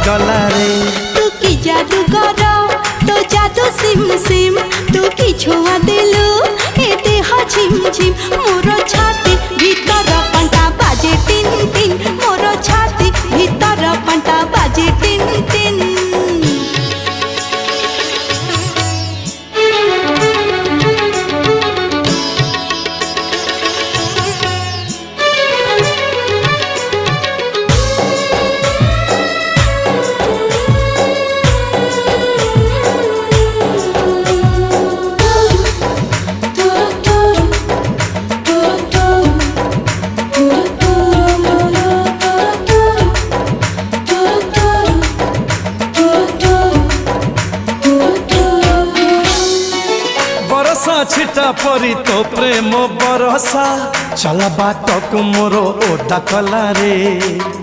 गला रे। तू की जादूगर तो जादू सिम सिम तू की छुआ दिलु ए देह झिम झिम मोर छाती भीतर पंटा बाजे टिन टिन मोर छाती भीतर पंटा बाजे टिन टिन। छिटा परी तो प्रेम बरसा चल बात को मोर ओदा कला रे।